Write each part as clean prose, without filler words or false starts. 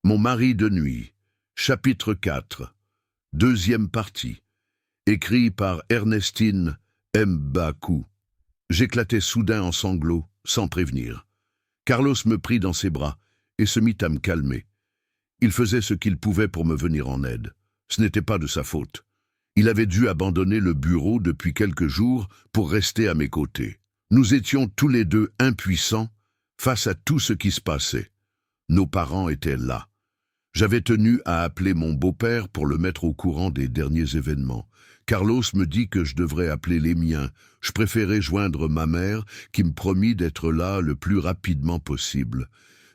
Mon mari de nuit, chapitre 4, deuxième partie, écrit par Ernestine Mbakou. J'éclatai soudain en sanglots, sans prévenir. Carlos me prit dans ses bras et se mit à me calmer. Il faisait ce qu'il pouvait pour me venir en aide. Ce n'était pas de sa faute. Il avait dû abandonner le bureau depuis quelques jours pour rester à mes côtés. Nous étions tous les deux impuissants face à tout ce qui se passait. Nos parents étaient là. J'avais tenu à appeler mon beau-père pour le mettre au courant des derniers événements. Carlos me dit que je devrais appeler les miens. Je préférais joindre ma mère, qui me promit d'être là le plus rapidement possible.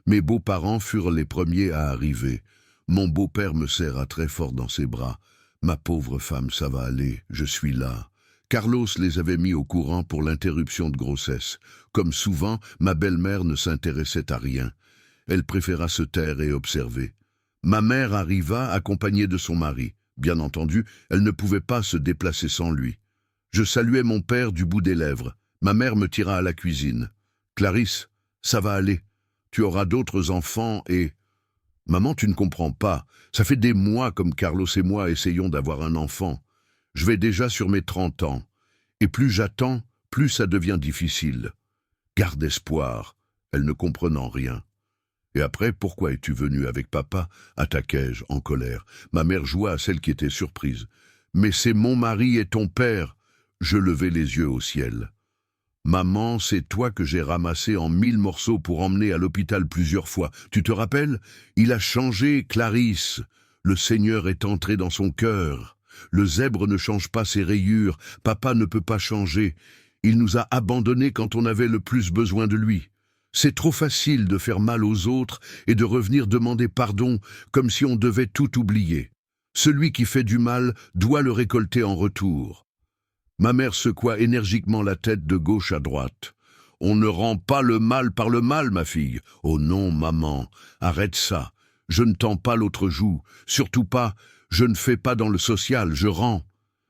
Mes beaux-parents furent les premiers à arriver. Mon beau-père me serra très fort dans ses bras. « Ma pauvre femme, ça va aller, je suis là. » Carlos les avait mis au courant pour l'interruption de grossesse. Comme souvent, ma belle-mère ne s'intéressait à rien. Elle préféra se taire et observer. Ma mère arriva accompagnée de son mari. Bien entendu, elle ne pouvait pas se déplacer sans lui. Je saluai mon père du bout des lèvres. Ma mère me tira à la cuisine. « Clarisse, ça va aller. Tu auras d'autres enfants et... » « Maman, tu ne comprends pas. Ça fait des mois comme Carlos et moi essayons d'avoir un enfant. Je vais déjà sur mes 30 ans. Et plus j'attends, plus ça devient difficile. Garde espoir. » Elle ne comprenant rien. « Et après, pourquoi es-tu venue avec papa ?» attaquai-je en colère. Ma mère joua à celle qui était surprise. « Mais c'est mon mari et ton père !» Je levai les yeux au ciel. « Maman, c'est toi que j'ai ramassé en 1000 morceaux pour emmener à l'hôpital plusieurs fois. Tu te rappelles? Il a changé, Clarisse. Le Seigneur est entré dans son cœur. Le zèbre ne change pas ses rayures. Papa ne peut pas changer. Il nous a abandonnés quand on avait le plus besoin de lui. C'est trop facile de faire mal aux autres et de revenir demander pardon comme si on devait tout oublier. Celui qui fait du mal doit le récolter en retour. » Ma mère secoua énergiquement la tête de gauche à droite. « On ne rend pas le mal par le mal, ma fille. »« Oh non, maman, arrête ça. Je ne tends pas l'autre joue. Surtout pas, je ne fais pas dans le social, je rends.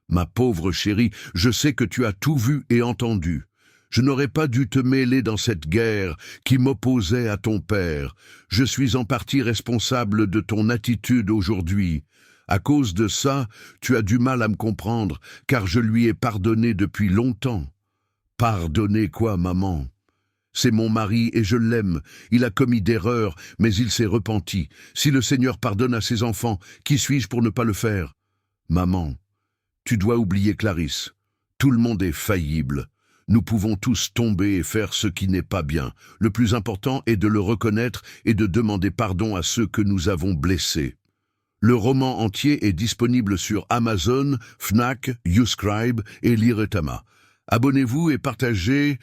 Ma pauvre chérie, je sais que tu as tout vu et entendu. Je n'aurais pas dû te mêler dans cette guerre qui m'opposait à ton père. Je suis en partie responsable de ton attitude aujourd'hui. À cause de ça, tu as du mal à me comprendre, car je lui ai pardonné depuis longtemps. » »« Pardonner quoi, maman ? C'est mon mari et je l'aime. Il a commis d'erreurs, mais il s'est repenti. Si le Seigneur pardonne à ses enfants, qui suis-je pour ne pas le faire ? Maman, tu dois oublier Clarisse. Tout le monde est faillible. Nous pouvons tous tomber et faire ce qui n'est pas bien. Le plus important est de le reconnaître et de demander pardon à ceux que nous avons blessés. Le roman entier est disponible sur Amazon, Fnac, YouScribe et Liretama. Abonnez-vous et partagez.